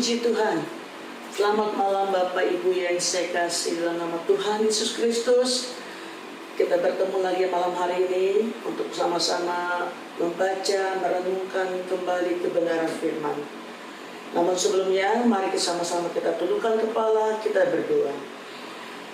Puji Tuhan. Selamat malam Bapak Ibu yang saya kasih dalam nama Tuhan Yesus Kristus. Kita bertemu lagi malam hari ini untuk sama-sama membaca, merenungkan kembali kebenaran firman. Namun sebelumnya, mari sama-sama kita tundukkan kepala, kita berdoa.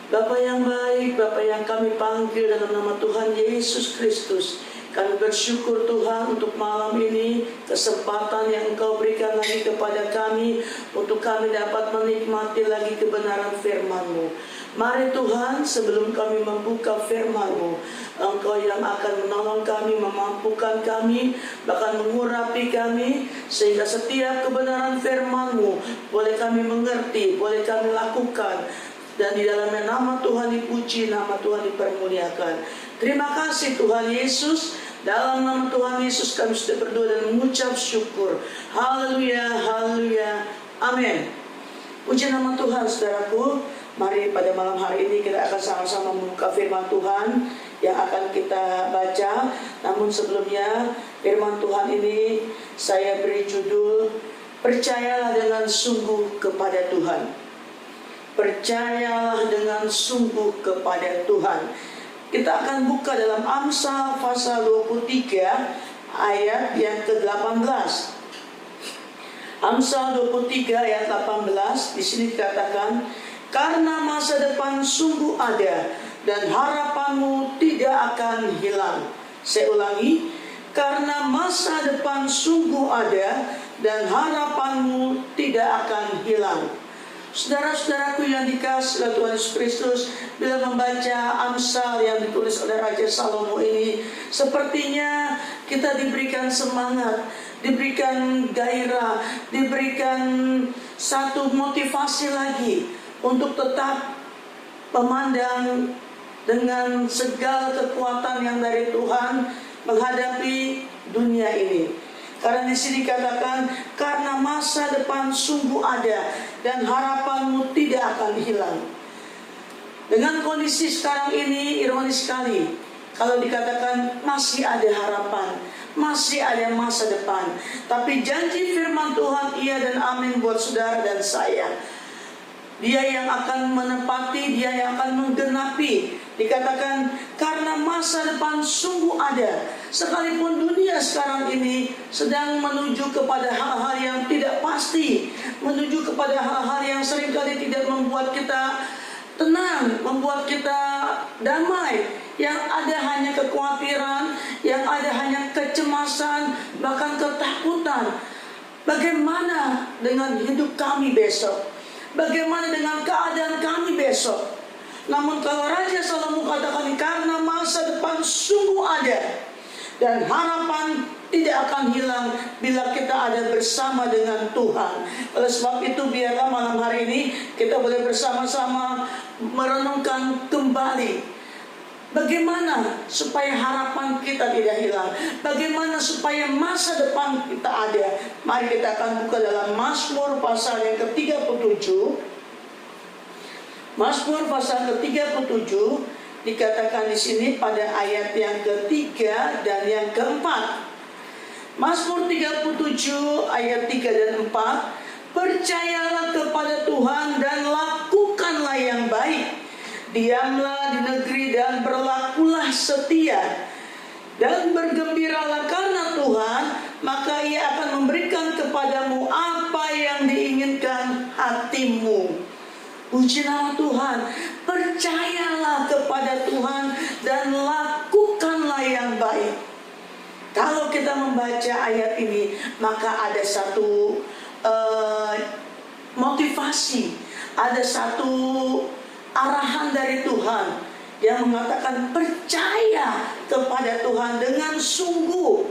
Bapa yang baik, Bapa yang kami panggil dalam nama Tuhan Yesus Kristus, kami bersyukur Tuhan untuk malam ini, kesempatan yang Engkau berikan lagi kepada kami, untuk kami dapat menikmati lagi kebenaran firman-Mu. Mari Tuhan, sebelum kami membuka firman-Mu, Engkau yang akan menolong kami, memampukan kami, bahkan mengurapi kami, sehingga setiap kebenaran firman-Mu boleh kami mengerti, boleh kami lakukan, dan di dalamnya nama Tuhan dipuji, nama Tuhan dipermuliakan. Terima kasih Tuhan Yesus. Dalam nama Tuhan Yesus kami sudah berdoa dan mengucap syukur. Haleluya, haleluya, amin. Puji nama Tuhan saudaraku. Mari pada malam hari ini kita akan sama-sama membuka firman Tuhan yang akan kita baca. Namun sebelumnya, firman Tuhan ini saya beri judul, percayalah dengan sungguh kepada Tuhan. Percayalah dengan sungguh kepada Tuhan. Kita akan buka dalam Amsal pasal 23 ayat yang ke-18. Amsal 23 ayat 18, di sini dikatakan, karena masa depan sungguh ada dan harapanmu tidak akan hilang. Saya ulangi, karena masa depan sungguh ada dan harapanmu tidak akan hilang. Saudara-saudaraku yang dikasihi oleh Tuhan Yesus Kristus, bila membaca Amsal yang ditulis oleh Raja Salomo ini, sepertinya kita diberikan semangat, diberikan gairah, diberikan satu motivasi lagi untuk tetap memandang dengan segala kekuatan yang dari Tuhan menghadapi dunia ini. Karena di sini dikatakan, karena masa depan sungguh ada dan harapanmu tidak akan hilang. Dengan kondisi sekarang ini ironis sekali, kalau dikatakan masih ada harapan, masih ada masa depan. Tapi janji firman Tuhan iya dan amin buat saudara dan saya. Dia yang akan menepati, dia yang akan menggenapi. Dikatakan karena masa depan sungguh ada. Sekalipun dunia sekarang ini sedang menuju kepada hal-hal yang tidak pasti, menuju kepada hal-hal yang seringkali tidak membuat kita tenang, membuat kita damai. Yang ada hanya kekhawatiran, yang ada hanya kecemasan, bahkan ketakutan. Bagaimana dengan hidup kami besok? Bagaimana dengan keadaan kami besok? Namun kalau Raja Salomo katakan, karena masa depan sungguh ada dan harapan tidak akan hilang bila kita ada bersama dengan Tuhan. Oleh sebab itu biarlah malam hari ini kita boleh bersama-sama merenungkan kembali bagaimana supaya harapan kita tidak hilang, bagaimana supaya masa depan kita ada. Mari kita akan buka dalam Mazmur pasal yang ke-37. Mazmur pasal ke-37 dikatakan di sini pada ayat yang ketiga dan yang keempat. Mazmur 37 ayat 3 dan 4. Percayalah kepada Tuhan dan lakukanlah yang baik. Diamlah di negeri dan berlakulah setia. Dan bergembiralah karena Tuhan, maka Ia akan memberikan kepadamu apa yang diinginkan hatimu. Puji nama Tuhan. Percayalah kepada Tuhan dan lakukanlah yang baik. Kalau kita membaca ayat ini, maka ada satu motivasi, ada satu arahan dari Tuhan yang mengatakan percaya kepada Tuhan dengan sungguh.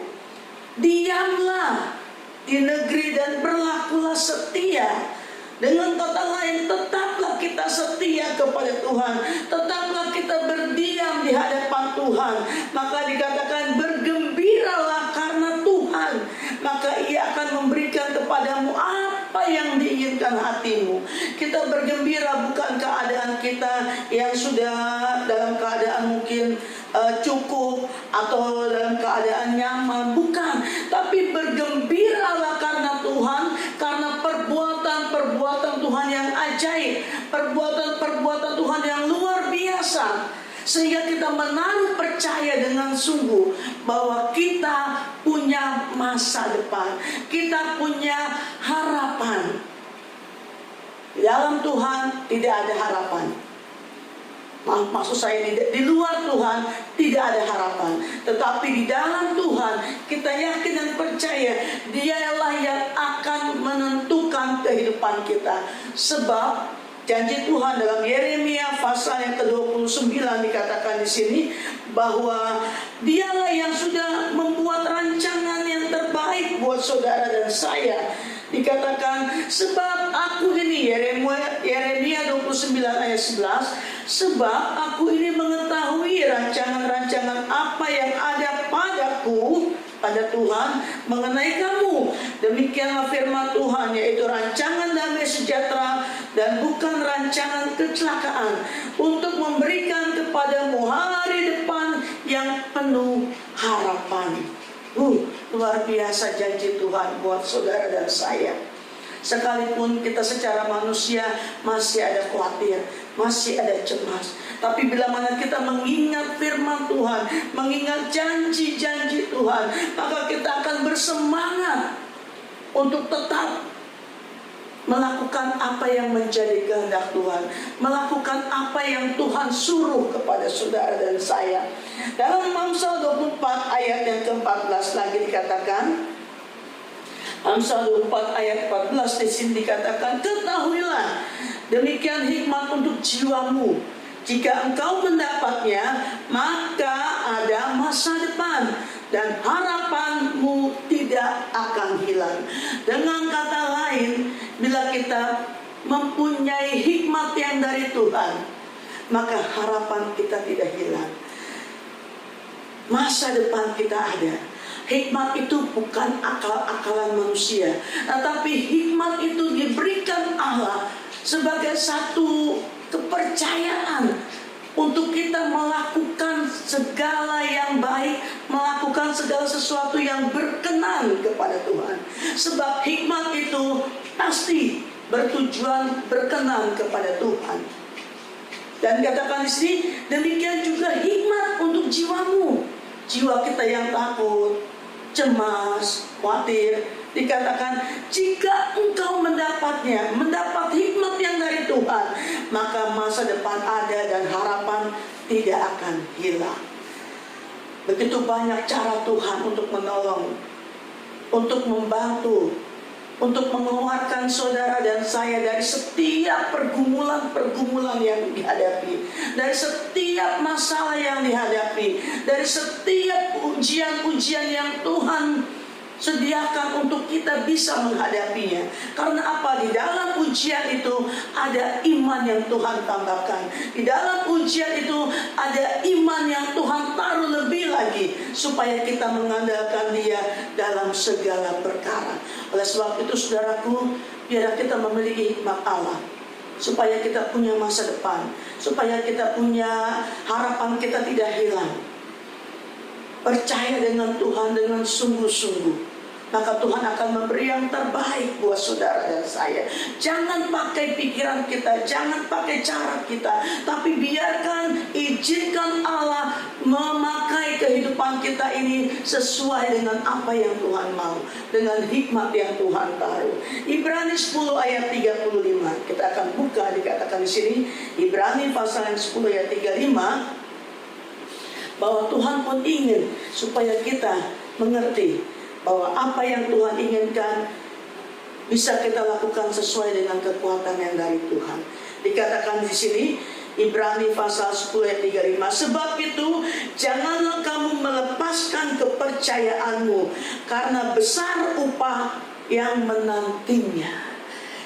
Diamlah di negeri dan berlakulah setia. Dengan kata lain, tetaplah kita setia kepada Tuhan, tetaplah kita berdiam di hadapan Tuhan. Maka dikatakan bergembiralah karena Tuhan, maka Ia akan memberikan kepadamu apa yang diinginkan hatimu. Kita bergembira bukan keadaan kita yang sudah dalam keadaan mungkin cukup atau dalam keadaan nyaman, bukan. Tapi bergembiralah karena Tuhan, karena perbuatan dewasa, sehingga kita menaruh percaya dengan sungguh bahwa kita punya masa depan, kita punya harapan. Di dalam Tuhan tidak ada harapan. Maksud saya di luar Tuhan tidak ada harapan. Tetapi di dalam Tuhan kita yakin dan percaya Dialah yang akan menentukan kehidupan kita. Sebab janji Tuhan dalam Yeremia pasal yang ke-29 dikatakan di sini bahwa Dialah yang sudah membuat rancangan yang terbaik buat saudara dan saya. Dikatakan, sebab aku ini, Yeremia 29 ayat 11, sebab aku ini mengetahui rancangan-rancangan apa yang ada padaku, pada Tuhan, mengenai kamu. Demikianlah firman Tuhan, yaitu rancangan damai sejahtera dan bukan rancangan kecelakaan, untuk memberikan kepadamu hari depan yang penuh harapan. Luar biasa janji Tuhan buat saudara dan saya. Sekalipun kita secara manusia masih ada khawatir, masih ada cemas, tapi bila mana kita mengingat firman Tuhan, mengingat janji-janji Tuhan, maka kita akan bersemangat untuk tetap melakukan apa yang menjadi kehendak Tuhan, melakukan apa yang Tuhan suruh kepada saudara dan saya. Dalam Amsal 24 ayat yang ke-14 lagi dikatakan, Amsal 24 ayat 14 di sini dikatakan, ketahuilah demikian hikmat untuk jiwamu. Jika engkau mendapatnya, maka ada masa depan dan harapanmu tidak akan hilang. Dengan kata lain, bila kita mempunyai hikmat yang dari Tuhan, maka harapan kita tidak hilang. Masa depan kita ada. Hikmat itu bukan akal-akalan manusia, tetapi hikmat itu diberikan Allah sebagai satu kepercayaan untuk kita melakukan segala yang baik, melakukan segala sesuatu yang berkenan kepada Tuhan. Sebab hikmat itu pasti bertujuan berkenan kepada Tuhan. Dan katakan di sini, demikian juga hikmat untuk jiwamu. Jiwa kita yang takut, cemas, khawatir, dikatakan jika engkau mendapatnya, mendapat hikmat yang dari Tuhan, maka masa depan ada dan harapan tidak akan hilang. Begitu banyak cara Tuhan untuk menolong, untuk membantu, untuk mengeluarkan saudara dan saya dari setiap pergumulan-pergumulan yang dihadapi, dari setiap masalah yang dihadapi, dari setiap ujian-ujian yang Tuhan sediakan untuk kita bisa menghadapinya. Karena apa? Di dalam ujian itu ada iman yang Tuhan tambahkan. Di dalam ujian itu ada iman yang Tuhan taruh lebih lagi, supaya kita mengandalkan Dia dalam segala perkara. Oleh sebab itu saudaraku, biar kita memiliki hikmat Allah, supaya kita punya masa depan, supaya kita punya harapan kita tidak hilang. Percaya dengan Tuhan dengan sungguh-sungguh, maka Tuhan akan memberi yang terbaik buat saudara dan saya. Jangan pakai pikiran kita, jangan pakai cara kita, tapi biarkan, izinkan Allah memakai kehidupan kita ini sesuai dengan apa yang Tuhan mau, dengan hikmat yang Tuhan taruh. Ibrani 10 ayat 35 kita akan buka, dikatakan di sini, Ibrani pasal yang 10 ayat 35, bahwa Tuhan pun ingin supaya kita mengerti bahwa apa yang Tuhan inginkan bisa kita lakukan sesuai dengan kekuatan yang dari Tuhan. Dikatakan di sini Ibrani pasal 10 ayat 35, sebab itu janganlah kamu melepaskan kepercayaanmu, karena besar upah yang menantinya.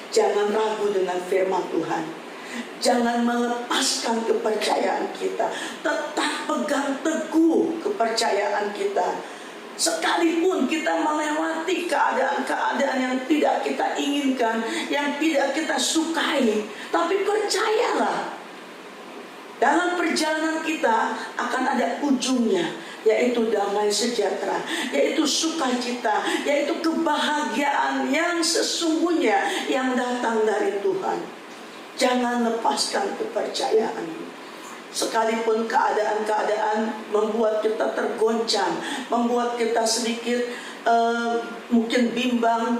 Jangan ragu dengan firman Tuhan. Jangan melepaskan kepercayaan kita. Tetap pegang teguh kepercayaan kita. Sekalipun kita melewati keadaan-keadaan yang tidak kita inginkan, yang tidak kita sukai, tapi percayalah, dalam perjalanan kita akan ada ujungnya, yaitu damai sejahtera, yaitu sukacita, yaitu kebahagiaan yang sesungguhnya yang datang dari Tuhan. Jangan lepaskan kepercayaan. Sekalipun keadaan-keadaan membuat kita tergoncang, membuat kita sedikit mungkin bimbang,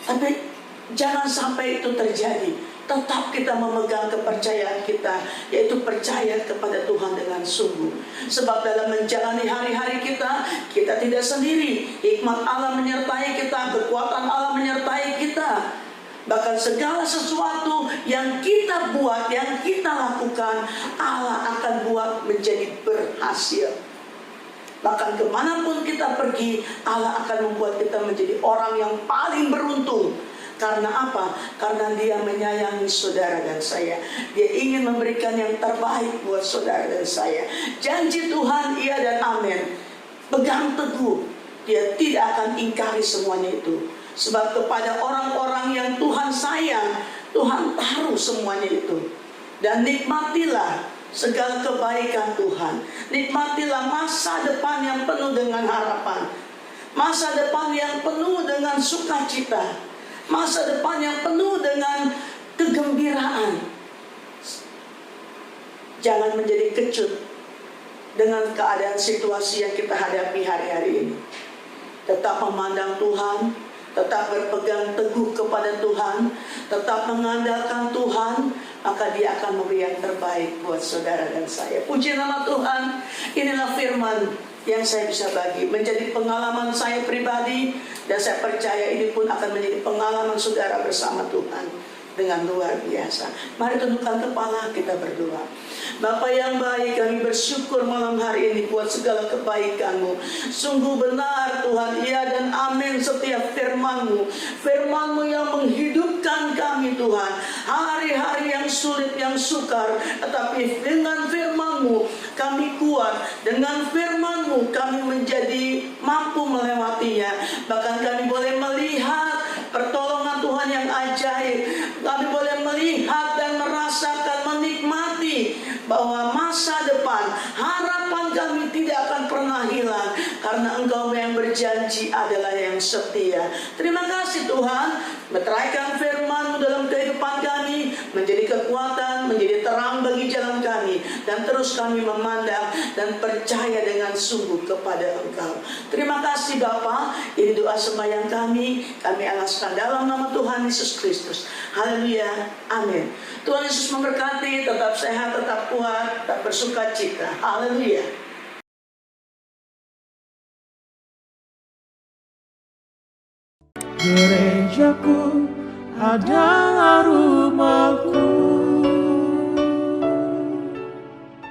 tapi jangan sampai itu terjadi. Tetap kita memegang kepercayaan kita, yaitu percaya kepada Tuhan dengan sungguh. Sebab dalam menjalani hari-hari kita, kita tidak sendiri. Hikmat Allah menyertai kita, kekuatan Allah menyertai kita. Bahkan segala sesuatu yang kita buat, yang kita lakukan, Allah akan buat menjadi berhasil. Bahkan kemanapun kita pergi, Allah akan membuat kita menjadi orang yang paling beruntung. Karena apa? Karena Dia menyayangi saudara dan saya. Dia ingin memberikan yang terbaik buat saudara dan saya. Janji Tuhan iya dan amin. Pegang teguh. Dia tidak akan ingkari semuanya itu. Sebab kepada orang-orang yang Tuhan sayang, Tuhan taruh semuanya itu. Dan nikmatilah segala kebaikan Tuhan. Nikmatilah masa depan yang penuh dengan harapan. Masa depan yang penuh dengan sukacita. Masa depan yang penuh dengan kegembiraan. Jangan menjadi kecut dengan keadaan situasi yang kita hadapi hari-hari ini. Tetap memandang Tuhan, tetap berpegang teguh kepada Tuhan, tetap mengandalkan Tuhan, maka Dia akan memberi yang terbaik buat saudara dan saya. Puji nama Tuhan. Inilah firman yang saya bisa bagi, menjadi pengalaman saya pribadi, dan saya percaya ini pun akan menjadi pengalaman saudara bersama Tuhan dengan luar biasa. Mari tundukkan kepala, kita berdoa. Bapa yang baik, kami bersyukur malam hari ini buat segala kebaikan-Mu. Sungguh benar Tuhan, iya dan amin setiap firman-Mu. Firman-Mu yang menghidupkan kami Tuhan. Hari-hari yang sulit, yang sukar, tetapi dengan firman-Mu kami kuat. Dengan firman-Mu kami menjadi mampu melewatinya. Bahkan kami boleh melihat pertolongan Tuhan yang ajaib. Kami boleh melihat dan merasakan, menikmati bahwa masa depan, harapan kami tidak akan pernah hilang. Karena Engkau yang berjanji adalah yang setia. Terima kasih Tuhan. Meteraikan firman-Mu dalam kehidupan kami, menjadi kekuatan, menjadi terang bagi jalan kami. Dan terus kami memandang dan percaya dengan sungguh kepada Engkau. Terima kasih Bapa. Ini doa sembahyang kami alaskan dalam nama Tuhan Yesus Kristus. Haleluya, amin. Tuhan Yesus memberkati, tetap sehat, tetap kuat, tetap bersukacita. Haleluya. Gerejaku adalah rumah